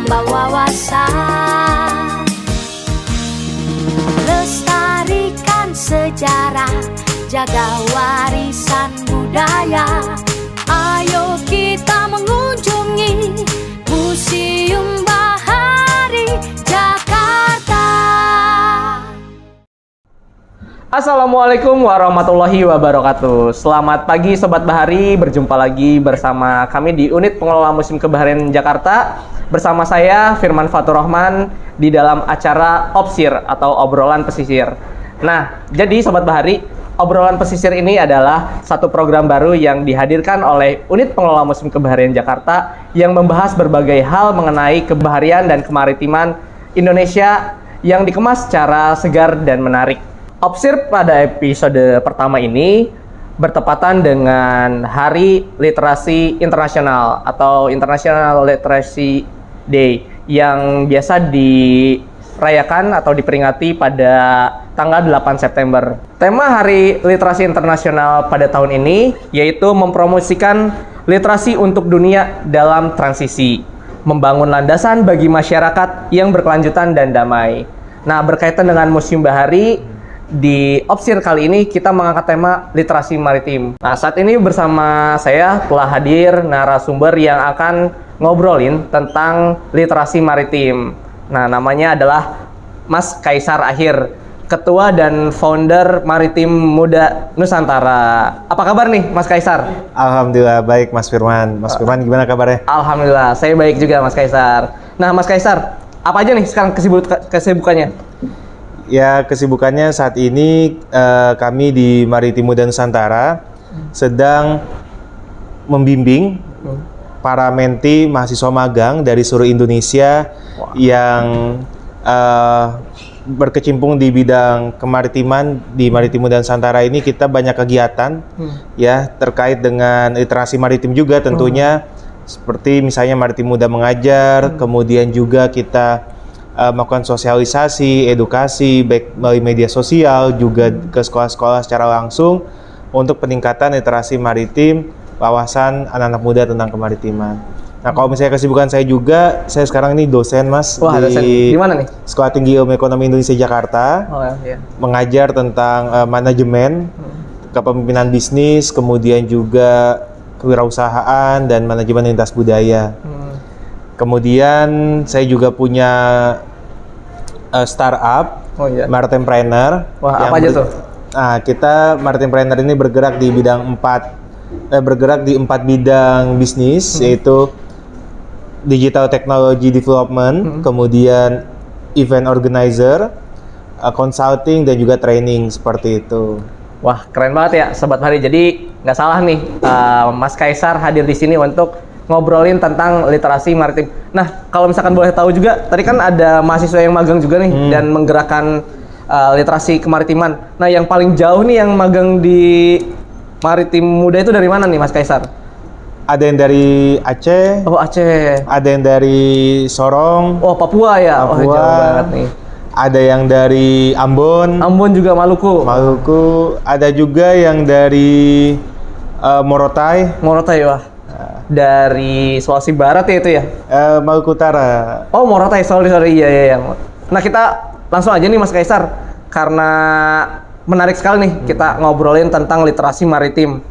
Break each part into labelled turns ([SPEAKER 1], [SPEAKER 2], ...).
[SPEAKER 1] menambah wawasan, lestarikan sejarah, jaga warisan budaya. Ayo kita mengunjungi Museum Bahari Jakarta.
[SPEAKER 2] Assalamualaikum warahmatullahi wabarakatuh. Selamat pagi Sobat Bahari, berjumpa lagi bersama kami di Unit Pengelola Museum Kebaharian Jakarta. Bersama saya Firman Fatur Rahman di dalam acara Opsir atau Obrolan Pesisir. Nah, jadi Sobat Bahari, Obrolan Pesisir ini adalah satu program baru yang dihadirkan oleh Unit Pengelola Museum Kebaharian Jakarta yang membahas berbagai hal mengenai kebaharian dan kemaritiman Indonesia yang dikemas secara segar dan menarik. Opsir pada episode pertama ini bertepatan dengan Hari Literasi Internasional atau International Literacy Day yang biasa dirayakan atau diperingati pada tanggal 8 September. Tema Hari Literasi Internasional pada tahun ini yaitu mempromosikan literasi untuk dunia dalam transisi, membangun landasan bagi masyarakat yang berkelanjutan dan damai. Nah, berkaitan dengan Museum Bahari, di Opsir kali ini kita mengangkat tema literasi maritim. Nah, saat ini bersama saya telah hadir narasumber yang akan ngobrolin tentang literasi maritim. Nah, namanya adalah Mas Kaisar Akhir, Ketua dan Founder Maritim Muda Nusantara. Apa kabar nih Mas Kaisar?
[SPEAKER 3] Alhamdulillah baik Mas Firman. Mas Firman gimana kabarnya?
[SPEAKER 2] Alhamdulillah, saya baik juga Mas Kaisar. Nah, Mas Kaisar, apa aja nih sekarang kesibukannya?
[SPEAKER 3] Ya, kesibukannya saat ini kami di Maritim Muda Nusantara sedang membimbing para menti mahasiswa magang dari seluruh Indonesia yang berkecimpung di bidang kemaritiman. Di Maritim Muda Nusantara ini kita banyak kegiatan ya terkait dengan literasi maritim juga tentunya, seperti misalnya Maritim Muda Mengajar, kemudian juga kita melakukan sosialisasi, edukasi, baik melalui media sosial, juga ke sekolah-sekolah secara langsung untuk peningkatan literasi maritim, wawasan anak-anak muda tentang kemaritiman. Nah, kalau misalnya kesibukan saya juga, saya sekarang ini dosen Mas.
[SPEAKER 2] Wah, dosen di mana nih?
[SPEAKER 3] Sekolah Tinggi Ilmu Ekonomi Indonesia Jakarta.
[SPEAKER 2] Oh, ya.
[SPEAKER 3] Mengajar tentang manajemen, kepemimpinan bisnis, kemudian juga kewirausahaan dan manajemen lintas budaya. Kemudian saya juga punya startup, Maritimepreneur.
[SPEAKER 2] Wah, apa aja tuh?
[SPEAKER 3] Nah, kita Maritimepreneur ini bergerak di bidang empat bidang bisnis, yaitu digital technology development, kemudian event organizer, consulting, dan juga training, seperti itu.
[SPEAKER 2] Wah, keren banget ya Sobat Bahari. Jadi nggak salah nih Mas Kaisar hadir di sini untuk ngobrolin tentang literasi maritim. Nah, kalau misalkan boleh tahu juga, tadi kan ada mahasiswa yang magang juga nih dan menggerakkan literasi kemaritiman. Nah, yang paling jauh nih yang magang di Maritim Muda itu dari mana nih Mas Kaisar?
[SPEAKER 3] Ada yang dari Aceh.
[SPEAKER 2] Oh, Aceh.
[SPEAKER 3] Ada yang dari Sorong.
[SPEAKER 2] Oh, Papua ya?
[SPEAKER 3] Papua.
[SPEAKER 2] Oh, jauh banget nih.
[SPEAKER 3] Ada yang dari Ambon.
[SPEAKER 2] Ambon juga Maluku.
[SPEAKER 3] Maluku. Ada juga yang dari Morotai.
[SPEAKER 2] Morotai, wah. Dari Sulawesi Barat ya itu ya?
[SPEAKER 3] Maluku Utara.
[SPEAKER 2] Oh, Morotai, sorry, iya. Nah, kita langsung aja nih Mas Kaisar, karena menarik sekali nih kita ngobrolin tentang literasi maritim.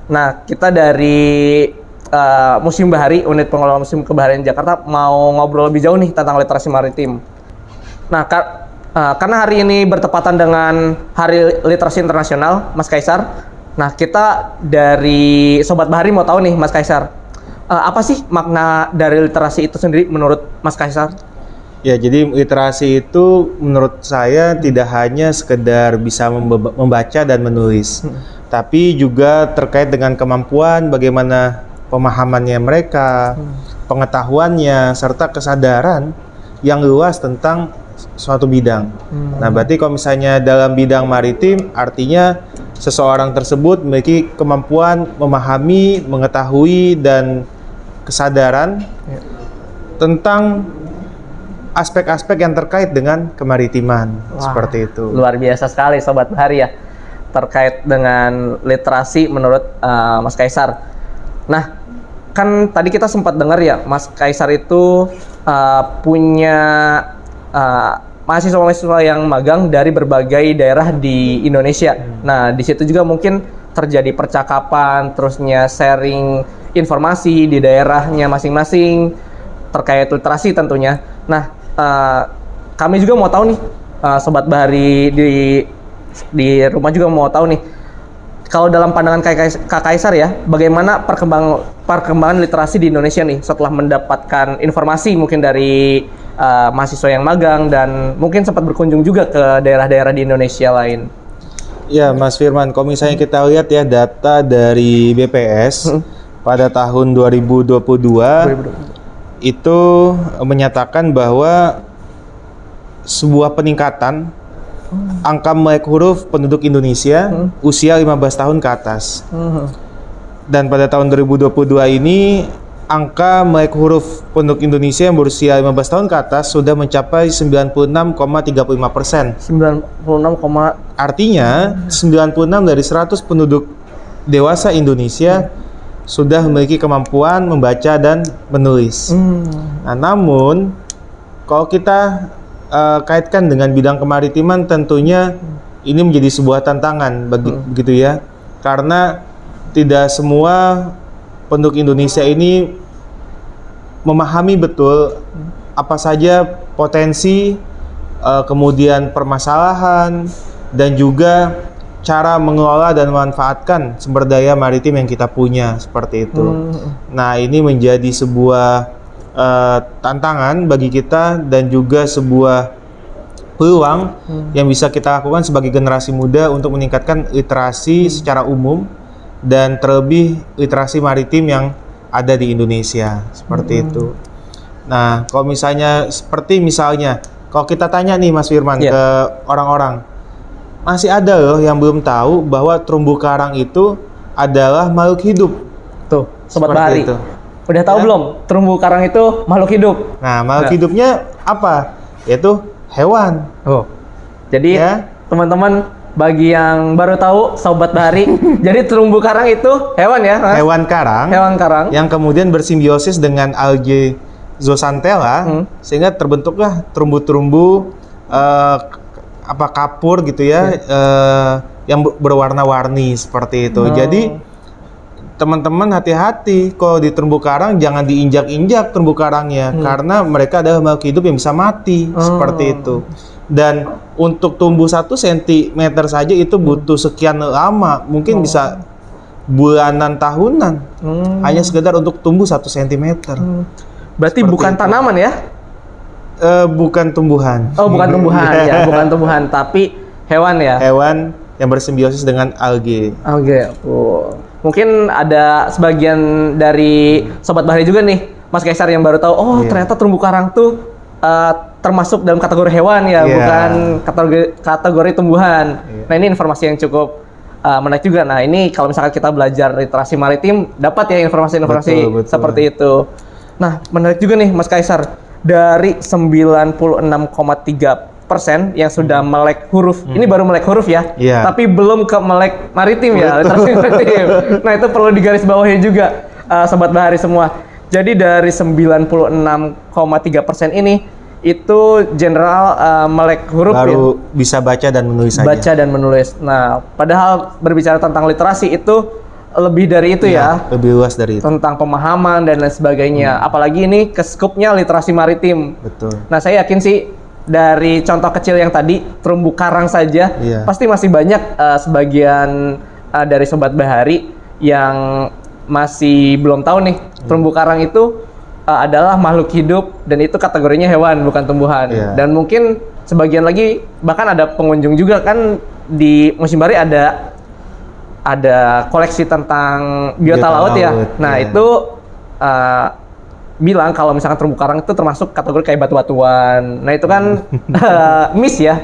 [SPEAKER 2] Nah, kita dari Museum Bahari, Unit Pengelola Museum Kebaharian Jakarta, mau ngobrol lebih jauh nih tentang literasi maritim. Nah, karena hari ini bertepatan dengan Hari Literasi Internasional, Mas Kaisar, nah kita dari Sobat Bahari mau tahu nih Mas Kaisar, apa sih makna dari literasi itu sendiri menurut Mas Kaisar?
[SPEAKER 3] Ya, jadi literasi itu menurut saya tidak hanya sekedar bisa membaca dan menulis, tapi juga terkait dengan kemampuan bagaimana pemahamannya mereka, pengetahuannya, serta kesadaran yang luas tentang suatu bidang. Nah, berarti kalau misalnya dalam bidang maritim, artinya seseorang tersebut memiliki kemampuan memahami, mengetahui, dan kesadaran tentang aspek-aspek yang terkait dengan kemaritiman. Wah, seperti itu.
[SPEAKER 2] Luar biasa sekali Sobat Bahari ya, terkait dengan literasi menurut Mas Kaisar. Nah, kan tadi kita sempat dengar ya, Mas Kaisar itu punya mahasiswa-mahasiswa yang magang dari berbagai daerah di Indonesia. Nah, di situ juga mungkin terjadi percakapan, terusnya sharing informasi di daerahnya masing-masing terkait literasi tentunya. Nah, kami juga mau tahu nih, Sobat Bahari di rumah juga mau tahu nih, kalau dalam pandangan Kak Kaisar ya, bagaimana perkembangan literasi di Indonesia nih setelah mendapatkan informasi mungkin dari mahasiswa yang magang dan mungkin sempat berkunjung juga ke daerah-daerah di Indonesia lain.
[SPEAKER 3] Ya, Mas Firman, kalau misalnya kita lihat ya data dari BPS pada tahun 2022 itu menyatakan bahwa sebuah peningkatan angka melek huruf penduduk Indonesia usia 15 tahun ke atas. Dan pada tahun 2022 ini angka melek huruf penduduk Indonesia yang berusia 15 tahun ke atas sudah mencapai 96,35%.
[SPEAKER 2] 96,
[SPEAKER 3] Artinya 96 dari 100 penduduk dewasa Indonesia sudah memiliki kemampuan membaca dan menulis. Nah, namun kalau kita kaitkan dengan bidang kemaritiman, tentunya ini menjadi sebuah tantangan begitu ya, karena tidak semua penduduk Indonesia ini memahami betul apa saja potensi, kemudian permasalahan, dan juga cara mengelola dan memanfaatkan sumber daya maritim yang kita punya seperti itu. Nah, ini menjadi sebuah tantangan bagi kita dan juga sebuah peluang yang bisa kita lakukan sebagai generasi muda untuk meningkatkan literasi secara umum dan terlebih literasi maritim yang ada di Indonesia seperti itu. Nah, kalau misalnya kalau kita tanya nih Mas Firman ke orang-orang, masih ada loh yang belum tahu bahwa terumbu karang itu adalah makhluk hidup.
[SPEAKER 2] Tuh, Sobat Bahari.
[SPEAKER 3] Itu.
[SPEAKER 2] Udah tahu belum? Terumbu karang itu makhluk hidup.
[SPEAKER 3] Nah, makhluk hidupnya apa? Yaitu hewan.
[SPEAKER 2] Jadi teman-teman bagi yang baru tahu, Sobat Bahari, jadi terumbu karang itu hewan ya, Mas?
[SPEAKER 3] Hewan karang.
[SPEAKER 2] Hewan karang.
[SPEAKER 3] Yang kemudian bersimbiosis dengan algae zooxanthella, sehingga terbentuklah terumbu-terumbu kapur gitu ya, yang berwarna-warni seperti itu. Jadi teman-teman hati-hati kalau di terumbu karang, jangan diinjak-injak terumbu karangnya karena mereka adalah makhluk hidup yang bisa mati seperti itu. Dan untuk tumbuh 1 cm saja itu butuh sekian lama, mungkin bisa bulanan, tahunan, hanya sekedar untuk tumbuh 1 cm.
[SPEAKER 2] Berarti seperti bukan itu. Tanaman ya?
[SPEAKER 3] Bukan tumbuhan.
[SPEAKER 2] Oh, bukan tumbuhan ya, bukan tumbuhan, tapi hewan ya.
[SPEAKER 3] Hewan yang bersimbiosis dengan algae.
[SPEAKER 2] Algae. Mungkin ada sebagian dari Sobat Bahari juga nih, Mas Kaisar yang baru tahu, ternyata terumbu karang tuh termasuk dalam kategori hewan ya, bukan kategori tumbuhan. Nah, ini informasi yang cukup menarik juga. Nah, ini kalau misalkan kita belajar literasi maritim, dapat ya informasi-informasi seperti itu. Nah, menarik juga nih Mas Kaisar, dari 96,3% yang sudah melek huruf. Ini baru melek huruf ya, tapi belum ke melek maritim ya, literasi maritim. Nah, itu perlu digarisbawahi juga, Sobat Bahari semua. Jadi dari 96,3% ini, itu general melek huruf
[SPEAKER 3] baru bisa baca dan menulis saja.
[SPEAKER 2] Baca dan menulis. Nah, padahal berbicara tentang literasi itu lebih dari itu ya.
[SPEAKER 3] Lebih luas dari itu.
[SPEAKER 2] Tentang pemahaman dan lain sebagainya. Apalagi ini ke skupnya literasi maritim.
[SPEAKER 3] Betul.
[SPEAKER 2] Nah, saya yakin sih dari contoh kecil yang tadi, terumbu karang saja, pasti masih banyak sebagian dari Sobat Bahari yang masih belum tahu nih, terumbu karang itu adalah makhluk hidup dan itu kategorinya hewan, bukan tumbuhan. Dan mungkin sebagian lagi, bahkan ada pengunjung juga kan di Museum Bahari ada koleksi tentang biota laut ya. Nah, itu bilang kalau misalkan terumbu karang itu termasuk kategori kayak batu-batuan. Nah, itu kan miss ya,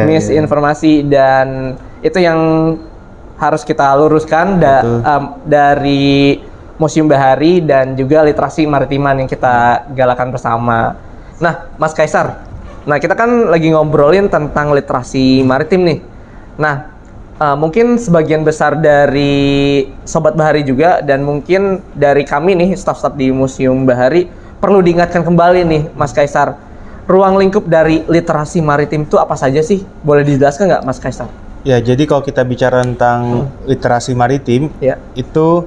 [SPEAKER 2] miss informasi, dan itu yang harus kita luruskan dari Museum Bahari dan juga literasi maritiman yang kita galakan bersama. Nah, Mas Kaisar, nah kita kan lagi ngobrolin tentang literasi maritim nih. Nah, Mungkin sebagian besar dari Sobat Bahari juga dan mungkin dari kami nih, staf-staf di Museum Bahari, perlu diingatkan kembali nih, Mas Kaisar. Ruang lingkup dari literasi maritim itu apa saja sih? Boleh dijelaskan nggak, Mas Kaisar?
[SPEAKER 3] Ya, jadi kalau kita bicara tentang literasi maritim,
[SPEAKER 2] Ya.
[SPEAKER 3] itu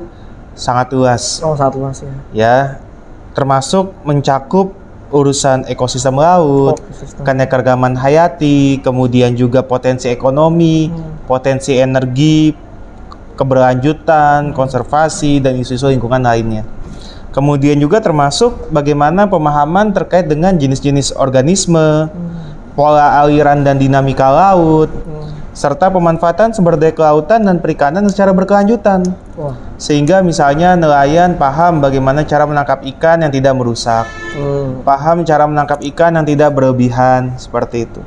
[SPEAKER 3] sangat luas.
[SPEAKER 2] Oh, sangat luas ya.
[SPEAKER 3] Ya, termasuk mencakup urusan ekosistem laut,
[SPEAKER 2] Ekosistem.
[SPEAKER 3] keanekaragaman hayati, kemudian juga potensi ekonomi, potensi energi, keberlanjutan, konservasi, dan isu-isu lingkungan lainnya. Kemudian juga termasuk bagaimana pemahaman terkait dengan jenis-jenis organisme, pola aliran dan dinamika laut, serta pemanfaatan sumber daya kelautan dan perikanan secara berkelanjutan.
[SPEAKER 2] Wah.
[SPEAKER 3] Sehingga misalnya nelayan paham bagaimana cara menangkap ikan yang tidak merusak, paham cara menangkap ikan yang tidak berlebihan, seperti itu.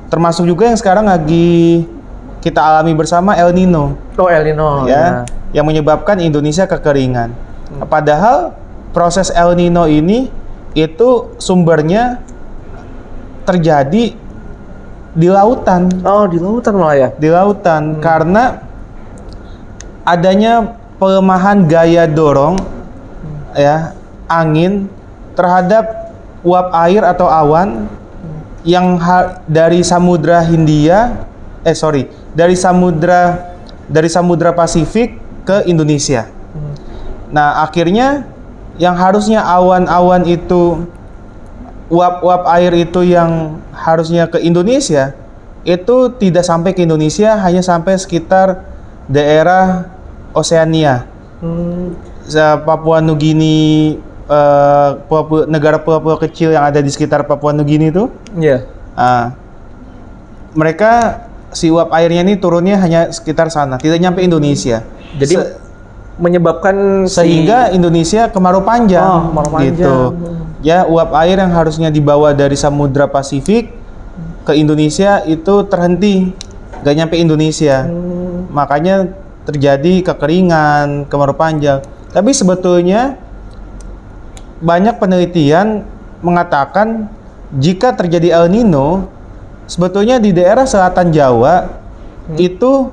[SPEAKER 3] Termasuk juga yang sekarang lagi kita alami bersama El Nino,
[SPEAKER 2] Oh, El Nino
[SPEAKER 3] ya, yang menyebabkan Indonesia kekeringan. Padahal proses El Nino ini itu sumbernya terjadi di lautan.
[SPEAKER 2] Oh, di lautan malah ya?
[SPEAKER 3] Di lautan, karena adanya pelemahan gaya dorong ya angin terhadap uap air atau awan yang dari Samudra Hindia dari Samudra Pasifik ke Indonesia. Nah, akhirnya yang harusnya awan-awan itu, uap-uap air itu yang harusnya ke Indonesia, itu tidak sampai ke Indonesia, hanya sampai sekitar daerah Oseania, Papua Nugini, negara pulau-pulau kecil yang ada di sekitar Papua Nugini itu.
[SPEAKER 2] Iya.
[SPEAKER 3] Mereka si uap airnya ini turunnya hanya sekitar sana, tidak nyampe Indonesia.
[SPEAKER 2] Jadi menyebabkan
[SPEAKER 3] sehingga Indonesia kemarau panjang,
[SPEAKER 2] kemarau panjang.
[SPEAKER 3] gitu. Ya, uap air yang harusnya dibawa dari Samudra Pasifik ke Indonesia itu terhenti, gak nyampe Indonesia. Makanya terjadi kekeringan, kemarau panjang. Tapi sebetulnya banyak penelitian mengatakan jika terjadi El Nino, sebetulnya di daerah selatan Jawa itu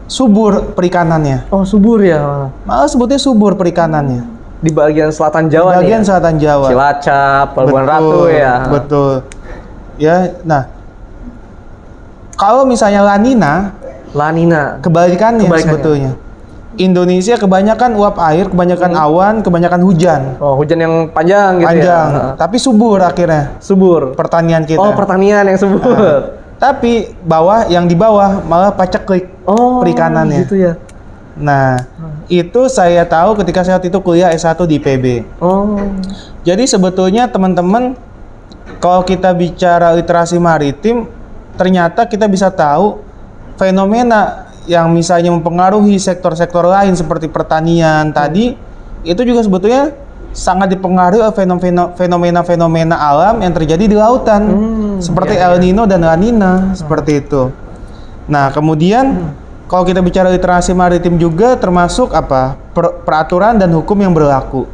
[SPEAKER 3] subur perikanannya.
[SPEAKER 2] Oh, subur ya.
[SPEAKER 3] Malah sebutnya subur perikanannya.
[SPEAKER 2] Di bagian selatan Jawa
[SPEAKER 3] Di bagian
[SPEAKER 2] nih.
[SPEAKER 3] selatan Jawa.
[SPEAKER 2] Cilacap, Pelabuhan Ratu ya.
[SPEAKER 3] Betul. Ya, nah. Kalau misalnya La Nina, kebalikannya sebetulnya. Indonesia kebanyakan uap air, kebanyakan awan, kebanyakan hujan.
[SPEAKER 2] Oh, hujan yang panjang gitu ya.
[SPEAKER 3] Tapi subur akhirnya.
[SPEAKER 2] Subur.
[SPEAKER 3] Pertanian kita.
[SPEAKER 2] Oh, pertanian yang subur.
[SPEAKER 3] Tapi yang di bawah malah paceklik perikanannya.
[SPEAKER 2] Gitu ya.
[SPEAKER 3] Nah, itu saya tahu ketika saya waktu itu kuliah S1 di IPB.
[SPEAKER 2] Oh.
[SPEAKER 3] Jadi sebetulnya teman-teman, kalau kita bicara literasi maritim, ternyata kita bisa tahu fenomena yang misalnya mempengaruhi sektor-sektor lain seperti pertanian tadi, itu juga sebetulnya sangat dipengaruhi oleh fenomena-fenomena alam yang terjadi di lautan, seperti El Nino dan La Nina, seperti itu. Nah, kemudian kalau kita bicara literasi maritim juga termasuk peraturan dan hukum yang berlaku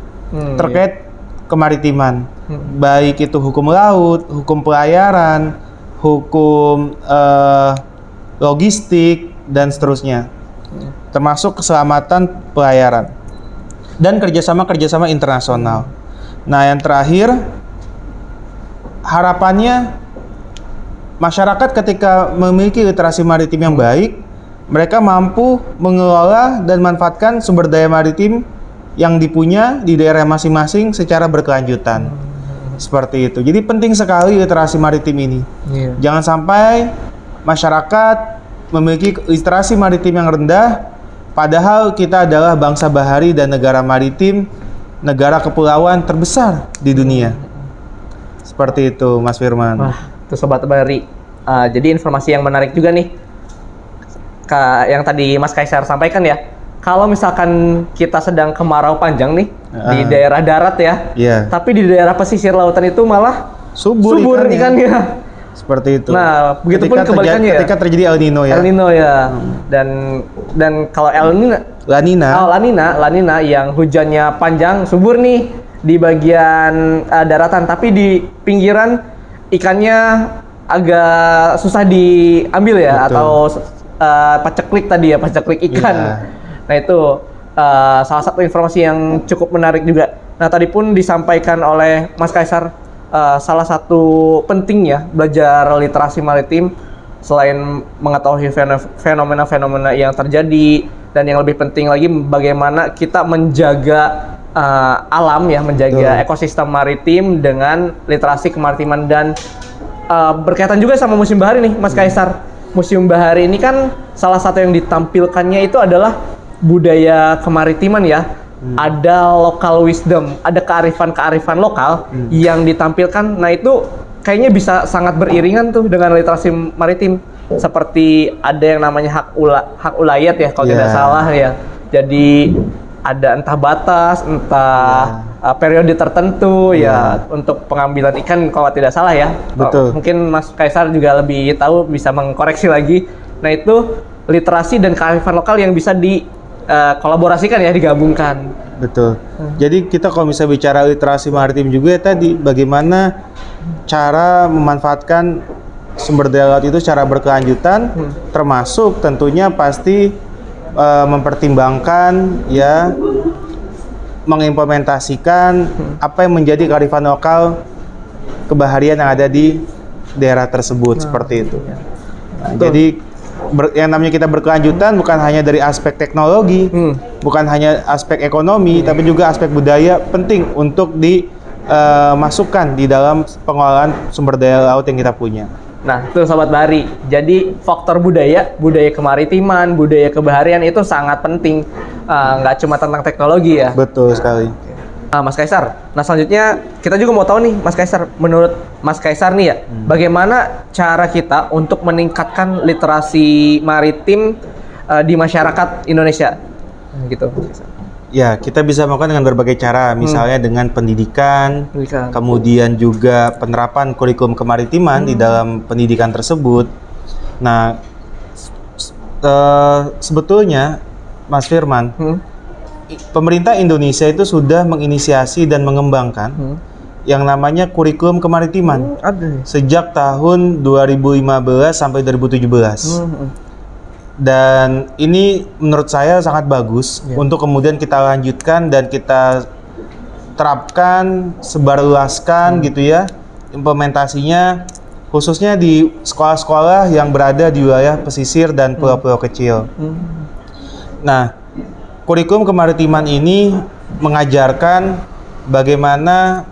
[SPEAKER 3] terkait kemaritiman, baik itu hukum laut, hukum pelayaran, hukum logistik dan seterusnya, termasuk keselamatan pelayaran dan kerjasama internasional. Nah, yang terakhir, harapannya masyarakat ketika memiliki literasi maritim yang baik, mereka mampu mengelola dan manfaatkan sumber daya maritim yang dipunya di daerah masing-masing secara berkelanjutan. Seperti itu. Jadi penting sekali literasi maritim ini. Jangan sampai masyarakat memiliki literasi maritim yang rendah, padahal kita adalah bangsa bahari dan negara maritim, negara kepulauan terbesar di dunia. Seperti itu, Mas Firman.
[SPEAKER 2] Wah, itu Sobat Bahari. Jadi informasi yang menarik juga nih, yang tadi Mas Kaisar sampaikan ya. Kalau misalkan kita sedang kemarau panjang nih di daerah darat ya, tapi di daerah pesisir lautan itu malah subur ikannya.
[SPEAKER 3] Seperti itu.
[SPEAKER 2] Nah, begitupun kebalikannya
[SPEAKER 3] ketika terjadi El Nino ya.
[SPEAKER 2] El Nino ya. Dan kalau La Nina yang hujannya panjang, subur nih di bagian daratan, tapi di pinggiran ikannya agak susah diambil ya. Betul. Atau paceklik tadi ya, paceklik ikan.
[SPEAKER 3] Iya.
[SPEAKER 2] Nah itu salah satu informasi yang cukup menarik juga. Nah tadi pun disampaikan oleh Mas Kaisar, salah satu penting ya belajar literasi maritim selain mengetahui fenomena-fenomena yang terjadi, dan yang lebih penting lagi bagaimana kita menjaga alam ya, menjaga ekosistem maritim dengan literasi kemaritiman. Dan berkaitan juga sama Museum Bahari nih Mas Kaisar. Museum Bahari ini kan salah satu yang ditampilkannya itu adalah budaya kemaritiman ya. Ada local wisdom, ada kearifan-kearifan lokal yang ditampilkan. Nah itu kayaknya bisa sangat beriringan tuh dengan literasi maritim. Seperti ada yang namanya hak ulayat ya kalau tidak salah ya. Jadi ada entah batas, entah periode tertentu ya untuk pengambilan ikan kalau tidak salah ya.
[SPEAKER 3] Betul.
[SPEAKER 2] Mungkin Mas Kaisar juga lebih tahu, bisa mengkoreksi lagi. Nah itu literasi dan kearifan lokal yang bisa kolaborasikan ya, digabungkan.
[SPEAKER 3] Betul. Jadi kita kalau bisa bicara literasi maritim juga ya tadi, bagaimana cara memanfaatkan sumber daya laut itu secara berkelanjutan, termasuk tentunya pasti mempertimbangkan ya, mengimplementasikan apa yang menjadi kearifan lokal kebaharian yang ada di daerah tersebut, seperti itu. Nah, jadi yang namanya kita berkelanjutan bukan hanya dari aspek teknologi, bukan hanya aspek ekonomi, tapi juga aspek budaya penting untuk dimasukkan di dalam pengelolaan sumber daya laut yang kita punya.
[SPEAKER 2] Nah, itu Sobat Bahari. Jadi faktor budaya kemaritiman, budaya kebaharian itu sangat penting. Nggak cuma tentang teknologi ya.
[SPEAKER 3] Betul sekali.
[SPEAKER 2] Mas Kaisar, nah selanjutnya kita juga mau tahu nih Mas Kaisar, menurut Mas Kaisar nih ya, bagaimana cara kita untuk meningkatkan literasi maritim di masyarakat Indonesia? Gitu.
[SPEAKER 3] Ya, kita bisa melakukan dengan berbagai cara, misalnya dengan pendidikan, kemudian juga penerapan kurikulum kemaritiman di dalam pendidikan tersebut. Nah, sebetulnya Mas Firman, pemerintah Indonesia itu sudah menginisiasi dan mengembangkan yang namanya kurikulum kemaritiman sejak tahun 2015 sampai 2017. Dan ini menurut saya sangat bagus untuk kemudian kita lanjutkan dan kita terapkan, sebarluaskan gitu ya, implementasinya khususnya di sekolah-sekolah yang berada di wilayah pesisir dan pulau-pulau kecil. Nah, kurikulum kemaritiman ini mengajarkan bagaimana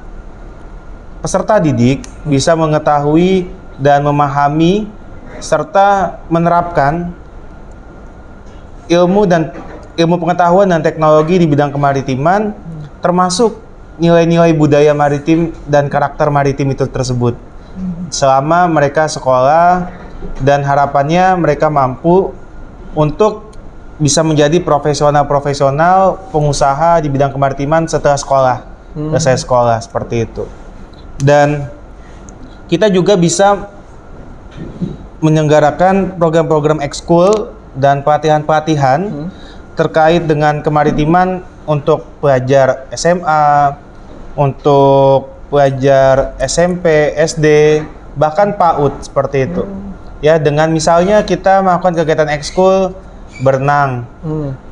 [SPEAKER 3] peserta didik bisa mengetahui dan memahami serta menerapkan ilmu pengetahuan dan teknologi di bidang kemaritiman, termasuk nilai-nilai budaya maritim dan karakter maritim itu tersebut selama mereka sekolah, dan harapannya mereka mampu untuk bisa menjadi profesional pengusaha di bidang kemaritiman setelah sekolah, selesai sekolah, seperti itu. Dan kita juga bisa menyelenggarakan program-program ekskul dan pelatihan-pelatihan terkait dengan kemaritiman untuk pelajar SMA, untuk pelajar SMP, SD, bahkan PAUD, seperti itu. Ya, dengan misalnya kita melakukan kegiatan ekskul berenang,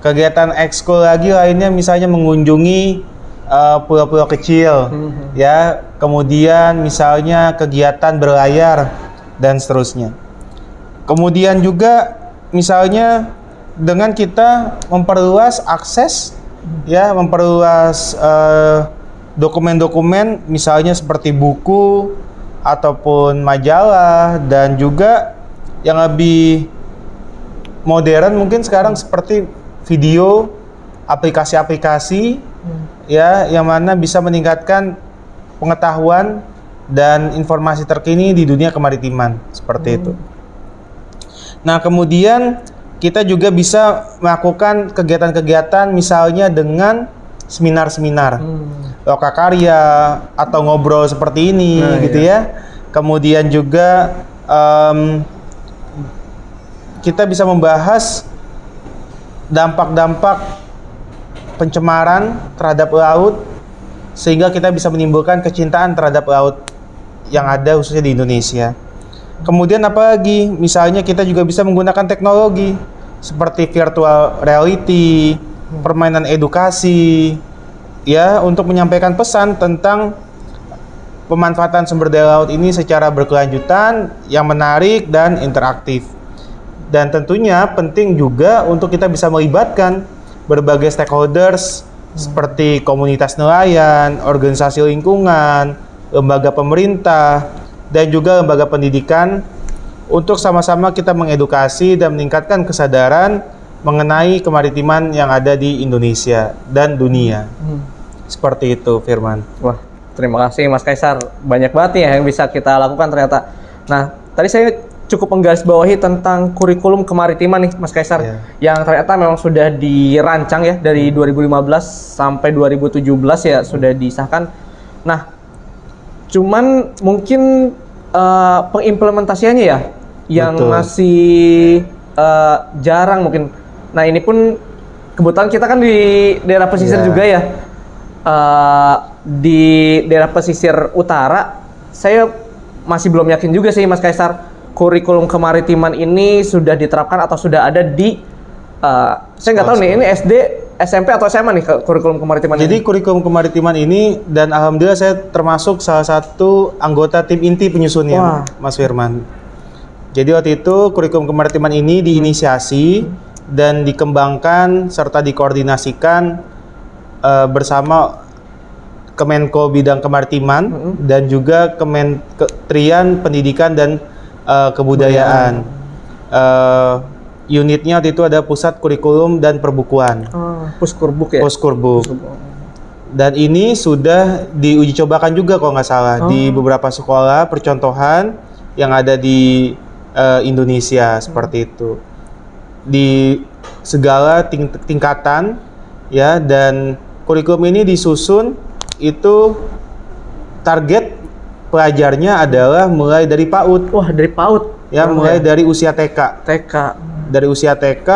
[SPEAKER 3] kegiatan ekskul lagi lainnya misalnya mengunjungi pulau-pulau kecil, ya, kemudian misalnya kegiatan berlayar dan seterusnya. Kemudian juga misalnya dengan kita memperluas akses, ya, memperluas dokumen-dokumen misalnya seperti buku ataupun majalah, dan juga yang lebih modern mungkin sekarang seperti video, aplikasi-aplikasi ya, yang mana bisa meningkatkan pengetahuan dan informasi terkini di dunia kemaritiman, seperti itu. Nah, kemudian kita juga bisa melakukan kegiatan-kegiatan misalnya dengan seminar-seminar, lokakarya atau ngobrol seperti ini, gitu ya. Kemudian juga kita bisa membahas dampak-dampak pencemaran terhadap laut, sehingga kita bisa menimbulkan kecintaan terhadap laut yang ada khususnya di Indonesia. Kemudian apalagi? Misalnya kita juga bisa menggunakan teknologi seperti virtual reality, permainan edukasi, ya, untuk menyampaikan pesan tentang pemanfaatan sumber daya laut ini secara berkelanjutan, yang menarik dan interaktif. Dan tentunya penting juga untuk kita bisa melibatkan berbagai stakeholders seperti komunitas nelayan, organisasi lingkungan, lembaga pemerintah, dan juga lembaga pendidikan untuk sama-sama kita mengedukasi dan meningkatkan kesadaran mengenai kemaritiman yang ada di Indonesia dan dunia. Seperti itu, Firman.
[SPEAKER 2] Wah, terima kasih Mas Kaisar. Banyak banget nih ya yang bisa kita lakukan ternyata. Nah, tadi saya cukup menggarisbawahi tentang kurikulum kemaritiman nih Mas Kaisar, yang ternyata memang sudah dirancang ya dari 2015 sampai 2017 ya sudah disahkan. Nah, cuman mungkin pengimplementasiannya ya yang masih jarang mungkin. Nah, ini pun kebetulan kita kan di daerah pesisir juga ya. Di daerah pesisir utara, saya masih belum yakin juga sih Mas Kaisar, kurikulum kemaritiman ini sudah diterapkan atau sudah ada di saya nggak tahu nih, ini SD, SMP atau SMA nih kurikulum kemaritiman ini.
[SPEAKER 3] Jadi kurikulum kemaritiman ini, dan alhamdulillah saya termasuk salah satu anggota tim inti penyusunnya, Mas Firman. Jadi waktu itu kurikulum kemaritiman ini diinisiasi dan dikembangkan serta dikoordinasikan bersama Kemenko Bidang Kemaritiman dan juga Kementerian Pendidikan dan Kebudayaan. Unitnya waktu itu ada Pusat Kurikulum dan Perbukuan.
[SPEAKER 2] Puskurbuk ya?
[SPEAKER 3] Puskurbuk. Dan ini sudah diuji cobakan juga kalau nggak salah di beberapa sekolah percontohan yang ada di Indonesia, seperti itu. Di segala tingkatan ya, dan kurikulum ini disusun itu target pelajarnya adalah mulai dari PAUD.
[SPEAKER 2] Wah, dari PAUD?
[SPEAKER 3] Ya, mulai dari usia TK. Dari usia TK,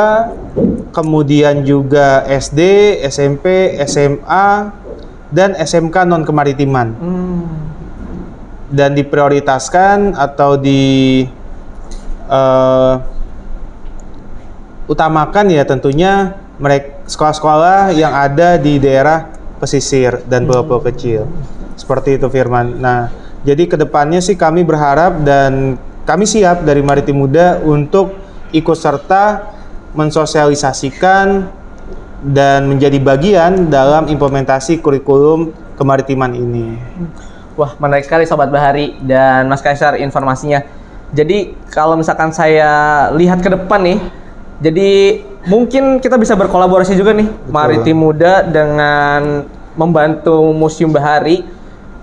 [SPEAKER 3] kemudian juga SD, SMP, SMA, dan SMK non-kemaritiman. Dan diprioritaskan atau utamakan ya tentunya sekolah-sekolah yang ada di daerah pesisir dan pulau-pulau kecil. Seperti itu, Firman. Nah, jadi kedepannya sih kami berharap dan kami siap dari Maritim Muda untuk ikut serta mensosialisasikan dan menjadi bagian dalam implementasi kurikulum kemaritiman ini.
[SPEAKER 2] Wah, menarik sekali Sobat Bahari dan Mas Kaisar informasinya. Jadi kalau misalkan saya lihat ke depan nih, jadi mungkin kita bisa berkolaborasi juga nih, Maritim Muda dengan membantu Museum Bahari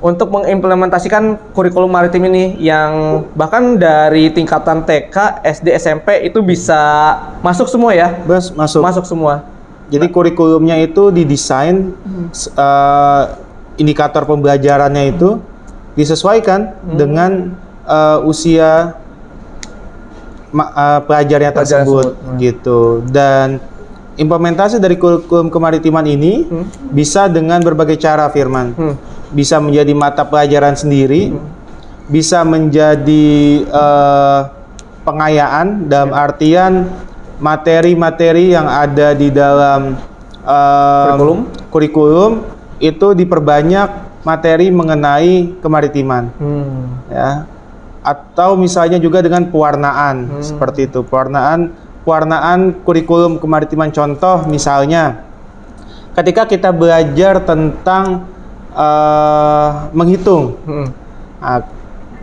[SPEAKER 2] untuk mengimplementasikan kurikulum maritim ini yang bahkan dari tingkatan TK, SD, SMP itu bisa masuk semua ya? Masuk semua.
[SPEAKER 3] Jadi kurikulumnya itu didesain, indikator pembelajarannya itu disesuaikan dengan usia pelajarnya tersebut gitu. Dan implementasi dari kurikulum kemaritiman ini bisa dengan berbagai cara, Firman. Bisa menjadi mata pelajaran sendiri, bisa menjadi pengayaan dalam artian materi-materi yang ada di dalam kurikulum itu diperbanyak materi mengenai kemaritiman, ya. Atau misalnya juga dengan pewarnaan, seperti itu, pewarnaan kurikulum kemaritiman. Contoh misalnya, ketika kita belajar tentang menghitung,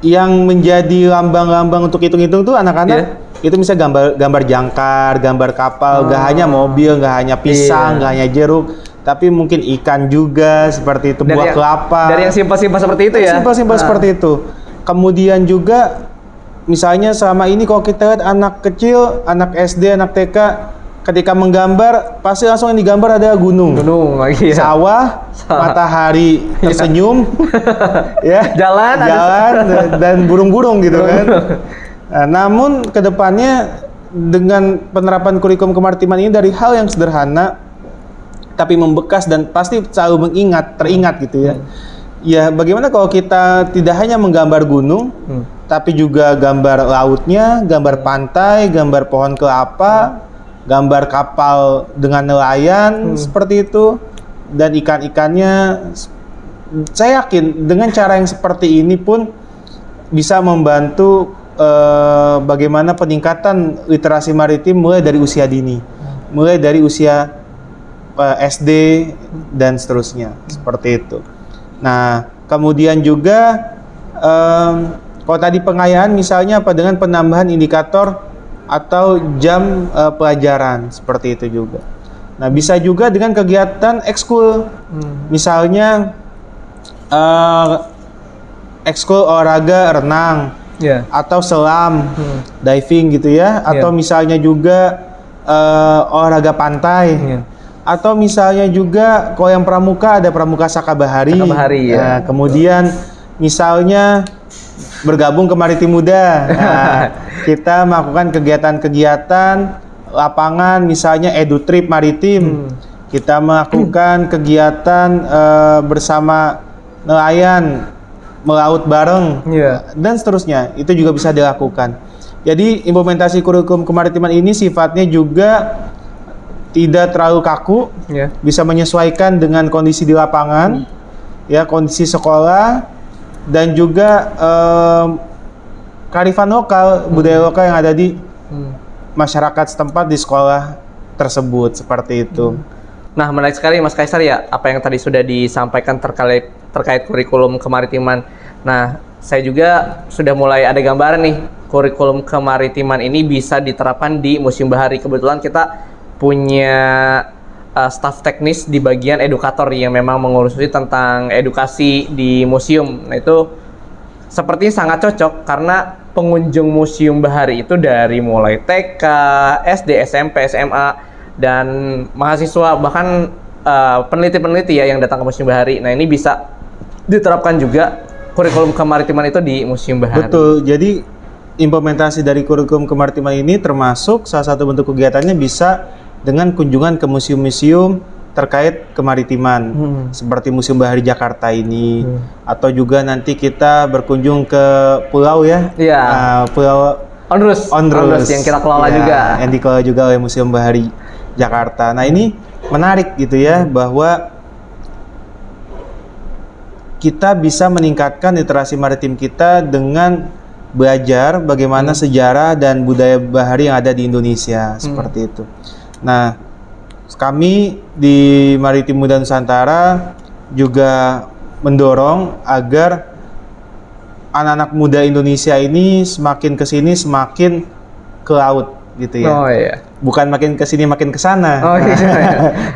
[SPEAKER 3] yang menjadi lambang-lambang untuk hitung-hitung tuh anak-anak itu misalnya gambar jangkar, gambar kapal, nggak hanya mobil, nggak hanya pisang, nggak hanya jeruk, tapi mungkin ikan juga, seperti itu, buah kelapa.
[SPEAKER 2] Dari yang simpel-simpel seperti itu ya?
[SPEAKER 3] Simpel-simpel seperti itu. Kemudian juga misalnya selama ini kalau kita lihat anak kecil, anak SD, anak TK, ketika menggambar pasti langsung yang digambar ada gunung lagi, sawah, matahari tersenyum, ya, jalan dan burung-burung gitu kan. Nah, namun kedepannya dengan penerapan kurikulum kemaritiman ini dari hal yang sederhana tapi membekas dan pasti selalu teringat gitu ya. Ya, bagaimana kalau kita tidak hanya menggambar gunung, tapi juga gambar lautnya, gambar pantai, gambar pohon kelapa, gambar kapal dengan nelayan seperti itu, dan ikan-ikannya. Saya yakin dengan cara yang seperti ini pun bisa membantu bagaimana peningkatan literasi maritim mulai dari usia dini, mulai dari usia SD dan seterusnya, seperti itu. Nah, kemudian juga kalau tadi pengayaan misalnya apa dengan penambahan indikator atau jam pelajaran, seperti itu juga. Nah, bisa juga dengan kegiatan ekskul, misalnya ekskul olahraga renang, atau selam, diving gitu ya, atau misalnya juga olahraga pantai, atau misalnya juga kalau yang pramuka ada pramuka Sakabahari, nah, kemudian misalnya bergabung ke Maritim Muda, nah, kita melakukan kegiatan-kegiatan lapangan, misalnya edu-trip maritim, kita melakukan kegiatan bersama nelayan, melaut bareng, dan seterusnya. Itu juga bisa dilakukan. Jadi implementasi kurikulum kemaritiman ini sifatnya juga tidak terlalu kaku, bisa menyesuaikan dengan kondisi di lapangan, ya, kondisi sekolah, dan juga kearifan lokal, budaya lokal yang ada di masyarakat setempat di sekolah tersebut, seperti itu.
[SPEAKER 2] Nah, menarik sekali Mas Kaisar ya, apa yang tadi sudah disampaikan terkait kurikulum kemaritiman. Nah, saya juga sudah mulai ada gambaran nih, kurikulum kemaritiman ini bisa diterapkan di Museum Bahari. Kebetulan kita punya staf teknis di bagian edukator yang memang mengurusi tentang edukasi di museum. Nah, itu sepertinya sangat cocok karena pengunjung Museum Bahari itu dari mulai TK, SD, SMP, SMA, dan mahasiswa, bahkan peneliti-peneliti ya yang datang ke Museum Bahari. Nah, ini bisa diterapkan juga kurikulum kemaritiman itu di Museum Bahari.
[SPEAKER 3] Betul, jadi implementasi dari kurikulum kemaritiman ini termasuk salah satu bentuk kegiatannya bisa dengan kunjungan ke museum-museum terkait kemaritiman, seperti Museum Bahari Jakarta ini, atau juga nanti kita berkunjung ke pulau ya, pulau Onrus
[SPEAKER 2] yang kita kelola juga,
[SPEAKER 3] yang dikelola juga oleh Museum Bahari Jakarta. Nah, ini menarik gitu ya, bahwa kita bisa meningkatkan literasi maritim kita dengan belajar bagaimana sejarah dan budaya bahari yang ada di Indonesia, seperti itu. Nah, kami di Maritim Muda Nusantara juga mendorong agar anak-anak muda Indonesia ini semakin kesini semakin ke laut gitu ya.
[SPEAKER 2] Oh iya.
[SPEAKER 3] Bukan makin kesini makin kesana,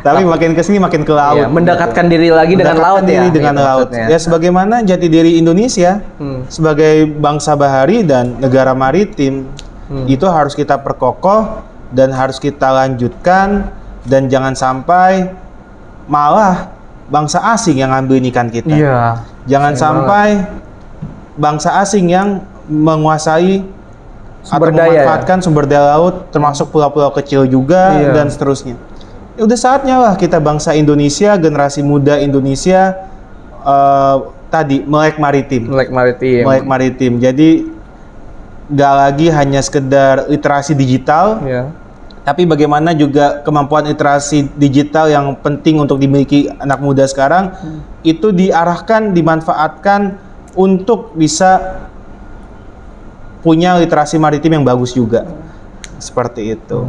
[SPEAKER 3] tapi makin kesini makin ke laut.
[SPEAKER 2] Iya, mendekatkan diri lagi dengan laut ya.
[SPEAKER 3] Dengan laut. Ya, sebagaimana jati diri Indonesia sebagai bangsa bahari dan negara maritim itu harus kita perkokoh dan harus kita lanjutkan, dan jangan sampai malah bangsa asing yang ngambil ikan kita.
[SPEAKER 2] Iya.
[SPEAKER 3] Jangan sampai bangsa asing yang menguasai
[SPEAKER 2] sumber
[SPEAKER 3] atau
[SPEAKER 2] daya,
[SPEAKER 3] memanfaatkan sumber daya laut, termasuk pulau-pulau kecil juga, dan seterusnya. Ya, udah saatnya lah kita bangsa Indonesia, generasi muda Indonesia tadi melek maritim. Jadi nggak lagi hanya sekedar literasi digital, tapi bagaimana juga kemampuan literasi digital yang penting untuk dimiliki anak muda sekarang itu diarahkan, dimanfaatkan untuk bisa punya literasi maritim yang bagus juga, seperti itu.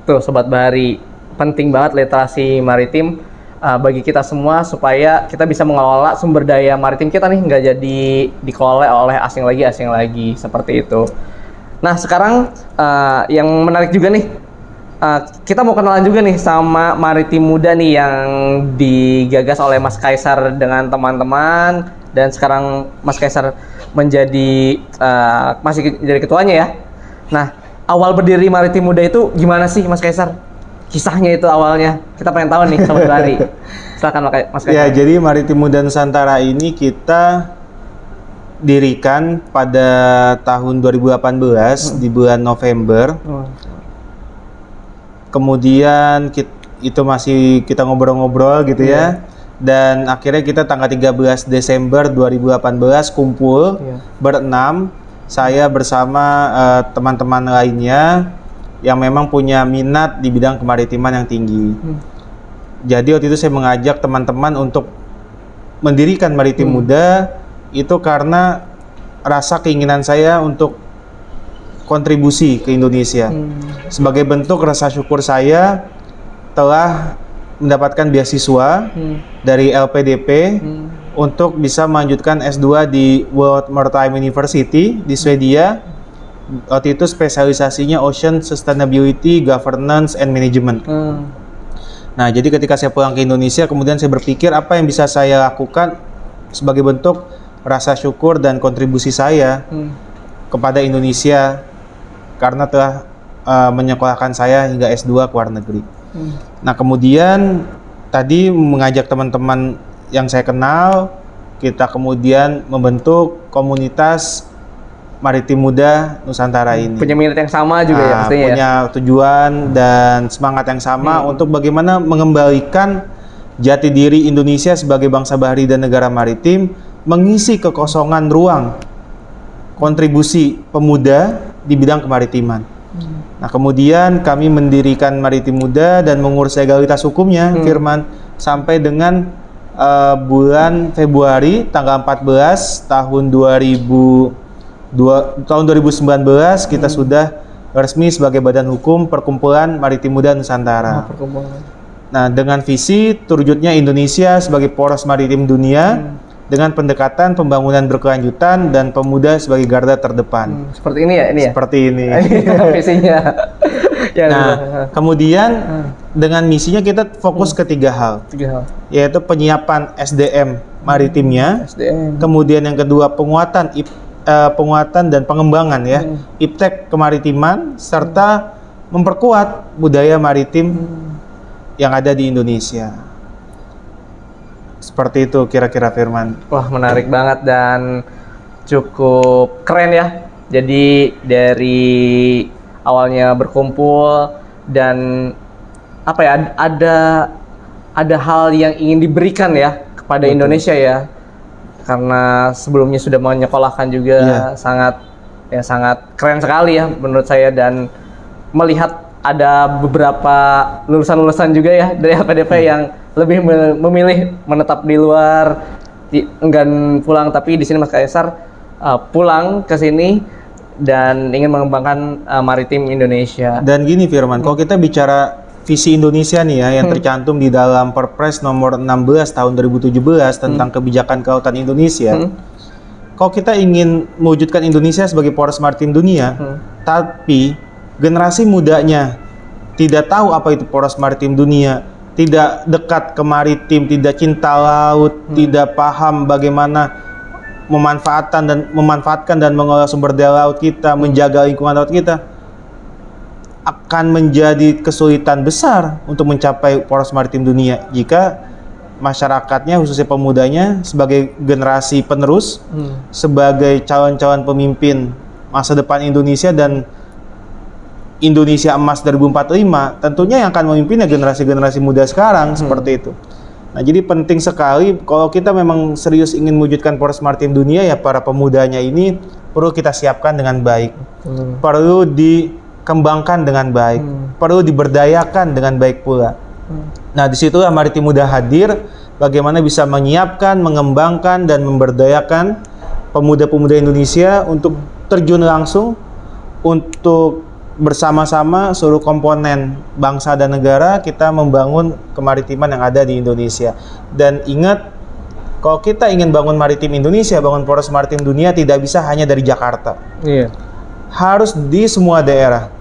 [SPEAKER 2] Tuh Sobat Bahari, penting banget literasi maritim bagi kita semua supaya kita bisa mengelola sumber daya maritim kita nih, nggak jadi dikelola oleh asing lagi seperti itu. Nah, sekarang yang menarik juga nih, kita mau kenalan juga nih sama Maritim Muda nih yang digagas oleh Mas Kaisar dengan teman-teman, dan sekarang Mas Kaisar masih jadi ketuanya ya. Nah, awal berdiri Maritim Muda itu gimana sih Mas Kaisar? Kisahnya itu awalnya, kita pengen tahu nih Sobat Bahari. Silakan Mas Kaisar.
[SPEAKER 3] Ya, jadi Maritim Muda Nusantara ini kita dirikan pada tahun 2018 di bulan November. Kemudian itu masih kita ngobrol-ngobrol gitu ya. Dan akhirnya kita tanggal 13 Desember 2018 kumpul berenam saya bersama teman-teman lainnya yang memang punya minat di bidang kemaritiman yang tinggi. Jadi waktu itu saya mengajak teman-teman untuk mendirikan Maritim Muda itu karena rasa keinginan saya untuk kontribusi ke Indonesia. Sebagai bentuk rasa syukur saya telah mendapatkan beasiswa dari LPDP untuk bisa melanjutkan S2 di World Maritime University di Swedia. Waktu itu spesialisasinya Ocean Sustainability, Governance, and Management. Nah, jadi ketika saya pulang ke Indonesia, kemudian saya berpikir apa yang bisa saya lakukan sebagai bentuk rasa syukur dan kontribusi saya kepada Indonesia karena telah menyekolahkan saya hingga S2 ke luar negeri. Nah, kemudian tadi mengajak teman-teman yang saya kenal, kita kemudian membentuk komunitas Maritim Muda Nusantara ini.
[SPEAKER 2] Punya minat yang sama juga ya pastinya.
[SPEAKER 3] Punya tujuan dan semangat yang sama untuk bagaimana mengembalikan jati diri Indonesia sebagai bangsa bahari dan negara maritim, mengisi kekosongan ruang kontribusi pemuda di bidang kemaritiman. Nah, kemudian kami mendirikan Maritim Muda dan mengurus legalitas hukumnya, Firman, sampai dengan bulan Februari tanggal 14 tahun 2019 kita sudah resmi sebagai badan hukum Perkumpulan Maritim Muda Nusantara. Nah, dengan visi terwujudnya Indonesia sebagai poros maritim dunia dengan pendekatan pembangunan berkelanjutan dan pemuda sebagai garda terdepan.
[SPEAKER 2] Seperti ini ya, ini ya.
[SPEAKER 3] Seperti ini.
[SPEAKER 2] Visinya.
[SPEAKER 3] Nah, kemudian dengan misinya kita fokus ke 3 hal. Yaitu penyiapan SDM maritimnya. Kemudian yang kedua penguatan dan pengembangan ya, iptek kemaritiman serta memperkuat budaya maritim yang ada di Indonesia. Seperti itu kira-kira, Firman.
[SPEAKER 2] Wah, menarik banget dan cukup keren ya. Jadi dari awalnya berkumpul dan apa ya, ada hal yang ingin diberikan ya kepada Indonesia ya. Karena sebelumnya sudah menyekolahkan juga, sangat keren sekali ya menurut saya, dan melihat ada beberapa lulusan-lulusan juga ya dari LPDP yang lebih memilih menetap di luar, enggan pulang, tapi di sini Mas Kaisar pulang ke sini dan ingin mengembangkan maritim Indonesia.
[SPEAKER 3] Dan gini, Firman, kalau kita bicara visi Indonesia nih ya, yang tercantum di dalam Perpres nomor 16 tahun 2017 tentang kebijakan kelautan Indonesia. Kalau kita ingin mewujudkan Indonesia sebagai poros maritim dunia, tapi generasi mudanya tidak tahu apa itu poros maritim dunia, tidak dekat ke maritim, tidak cinta laut, tidak paham bagaimana memanfaatkan dan mengelola sumber daya laut kita, menjaga lingkungan laut kita, akan menjadi kesulitan besar untuk mencapai poros maritim dunia jika masyarakatnya, khususnya pemudanya, sebagai generasi penerus, sebagai calon-calon pemimpin masa depan Indonesia dan Indonesia Emas 2045, tentunya yang akan memimpinnya generasi-generasi muda sekarang, seperti itu. Nah, jadi penting sekali kalau kita memang serius ingin mewujudkan poros maritim dunia, ya para pemudanya ini perlu kita siapkan dengan baik, perlu dikembangkan dengan baik, perlu diberdayakan dengan baik pula. Nah, disitulah Maritim Muda hadir, bagaimana bisa menyiapkan, mengembangkan, dan memberdayakan pemuda-pemuda Indonesia untuk terjun langsung untuk bersama-sama seluruh komponen bangsa dan negara kita membangun kemaritiman yang ada di Indonesia. Dan ingat, kalau kita ingin bangun maritim Indonesia, bangun poros maritim dunia, tidak bisa hanya dari Jakarta. Harus di semua daerah.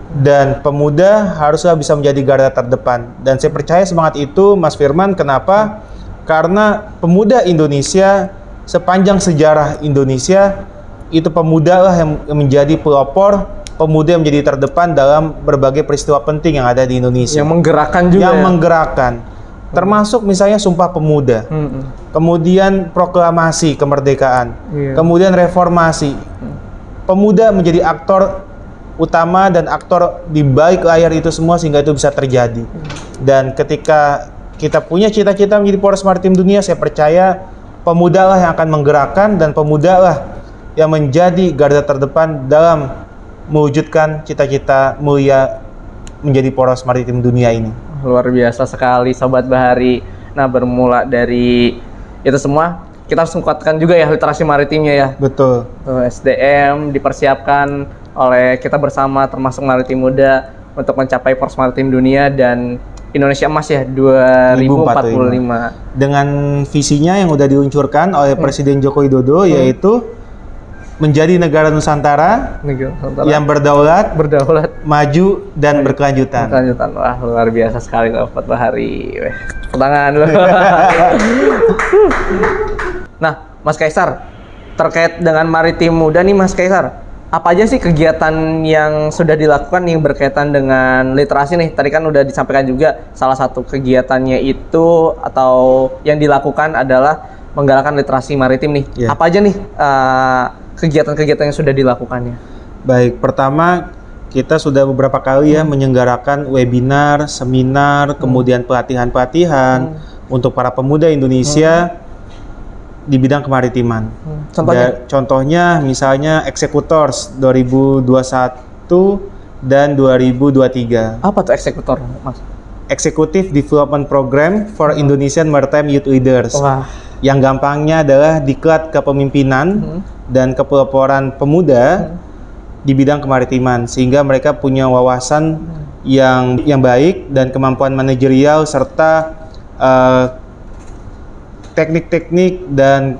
[SPEAKER 3] Dan pemuda haruslah bisa menjadi garda terdepan. Dan saya percaya semangat itu, Mas Firman. Kenapa? Karena pemuda Indonesia sepanjang sejarah Indonesia itu pemuda lah yang menjadi pelopor, pemuda yang menjadi terdepan dalam berbagai peristiwa penting yang ada di Indonesia.
[SPEAKER 2] Yang menggerakkan juga.
[SPEAKER 3] Yang menggerakkan. Termasuk misalnya Sumpah Pemuda. Kemudian proklamasi kemerdekaan. Kemudian reformasi. Pemuda menjadi aktor utama dan aktor di balik layar itu semua sehingga itu bisa terjadi. Dan ketika kita punya cita-cita menjadi poros maritim dunia, saya percaya pemuda lah yang akan menggerakkan dan pemuda lah yang menjadi garda terdepan dalam mewujudkan cita-cita mulia menjadi poros maritim dunia ini.
[SPEAKER 2] Luar biasa sekali Sobat Bahari. Nah, bermula dari itu semua, kita harus menguatkan juga ya literasi maritimnya ya.
[SPEAKER 3] Betul.
[SPEAKER 2] Tuh, SDM dipersiapkan oleh kita bersama termasuk Maritim Muda untuk mencapai poros maritim dunia dan Indonesia Emas ya 2045.
[SPEAKER 3] Dengan visinya yang udah diluncurkan oleh Presiden Joko Widodo yaitu menjadi negara Nusantara yang berdaulat, maju dan berkelanjutan.
[SPEAKER 2] Wah, luar biasa sekali Sobat Bahari. Tangan loh. Nah, Mas Kaisar, terkait dengan Maritim Muda nih Mas Kaisar, apa aja sih kegiatan yang sudah dilakukan nih berkaitan dengan literasi nih? Tadi kan udah disampaikan juga salah satu kegiatannya itu atau yang dilakukan adalah menggalakkan literasi maritim nih.
[SPEAKER 3] Yeah.
[SPEAKER 2] Apa aja nih kegiatan-kegiatan yang sudah dilakukannya?
[SPEAKER 3] Baik, pertama kita sudah beberapa kali ya menyelenggarakan webinar, seminar, kemudian pelatihan-pelatihan untuk para pemuda Indonesia di bidang kemaritiman. Contohnya misalnya Executors 2021 dan 2023.
[SPEAKER 2] Apa tuh eksekutor, Mas?
[SPEAKER 3] Executive Development Program for Indonesian Maritime Youth Leaders.
[SPEAKER 2] Wah.
[SPEAKER 3] Yang gampangnya adalah diklat kepemimpinan dan kepeloporian pemuda di bidang kemaritiman, sehingga mereka punya wawasan yang baik dan kemampuan manajerial serta teknik-teknik dan